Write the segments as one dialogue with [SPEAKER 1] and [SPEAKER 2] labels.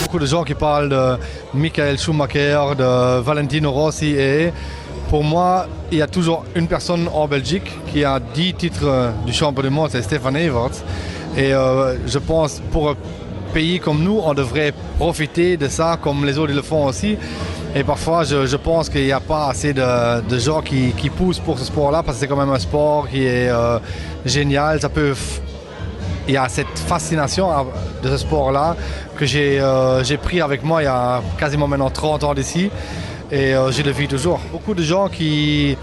[SPEAKER 1] Beaucoup de gens qui parlent de Michael Schumacher, de Valentino Rossi et pour moi, il y a toujours une personne en Belgique qui a 10 titres du champion du monde, c'est Stefan Evert. Et je pense pour un pays comme nous, on devrait profiter de ça comme les autres le font aussi. Et parfois, je pense qu'il n'y a pas assez de gens qui poussent pour ce sport-là parce que c'est quand même un sport qui est génial. Il y a cette fascination de ce sport-là que j'ai pris avec moi il y a quasiment maintenant 30 ans d'ici et je le vis toujours. Beaucoup de gens qui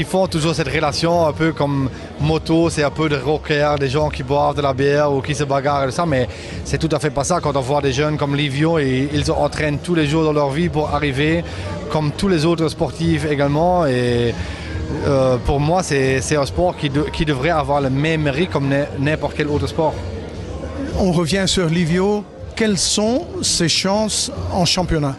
[SPEAKER 1] font toujours cette relation un peu comme moto, c'est un peu de rocker, des gens qui boivent de la bière ou qui se bagarrent et tout ça, mais c'est tout à fait pas ça quand on voit des jeunes comme Livio et ils entraînent tous les jours dans leur vie pour arriver comme tous les autres sportifs également et pour moi, c'est un sport qui devrait avoir le même mérite comme n'importe quel autre sport.
[SPEAKER 2] On revient sur Livio. Quelles sont ses chances en championnat?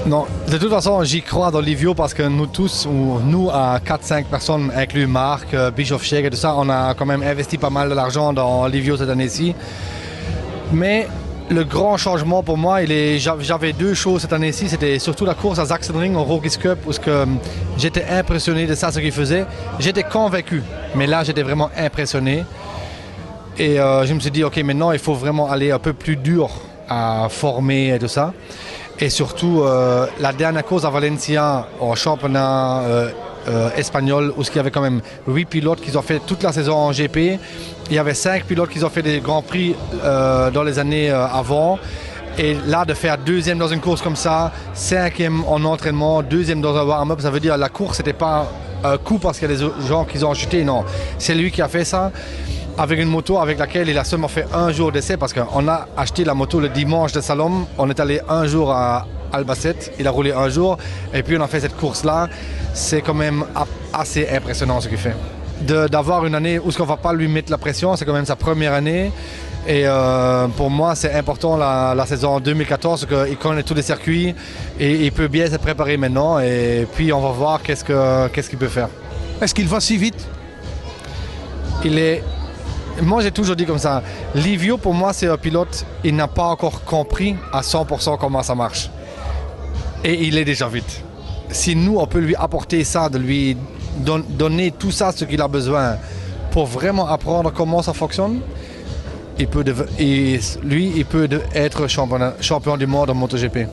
[SPEAKER 1] Non, de toute façon, j'y crois dans Livio parce que nous tous, ou nous à 4-5 personnes, inclus Marc, Bischoff Sheik et tout ça, on a quand même investi pas mal de l'argent dans Livio cette année-ci. Mais le grand changement pour moi, j'avais deux choses cette année-ci. C'était surtout la course à Sachsenring au Rookies Cup où j'étais impressionné de ça, ce qu'il faisait. J'étais convaincu, mais là j'étais vraiment impressionné. Et je me suis dit, ok, maintenant il faut vraiment aller un peu plus dur à former et tout ça. Et surtout, la dernière course à Valencia, au championnat espagnol, où il y avait quand même 8 pilotes qui ont fait toute la saison en GP. Il y avait 5 pilotes qui ont fait des grands prix dans les années avant. Et là, de faire deuxième dans une course comme ça, 5e en entraînement, 2e dans un warm-up, ça veut dire que la course, c'était pas un coup parce qu'il y a des gens qui ont chuté. Non, c'est lui qui a fait ça avec une moto avec laquelle il a seulement fait un jour d'essai parce qu'on a acheté la moto le dimanche de Salom. On est allé un jour à Albacete, il a roulé un jour et puis on a fait cette course-là. C'est quand même assez impressionnant ce qu'il fait. D'avoir une année où on ne va pas lui mettre la pression, c'est quand même sa première année. Et pour moi, c'est important la saison 2014, qu'il connaît tous les circuits et il peut bien se préparer maintenant. Et puis on va voir qu'est-ce qu'il peut faire.
[SPEAKER 2] Est-ce qu'il va si vite?
[SPEAKER 1] Moi, j'ai toujours dit comme ça, Livio, pour moi, c'est un pilote, il n'a pas encore compris à 100% comment ça marche. Et il est déjà vite. Si nous, on peut lui apporter ça, de lui donner tout ça, ce qu'il a besoin, pour vraiment apprendre comment ça fonctionne, il peut être champion du monde en MotoGP.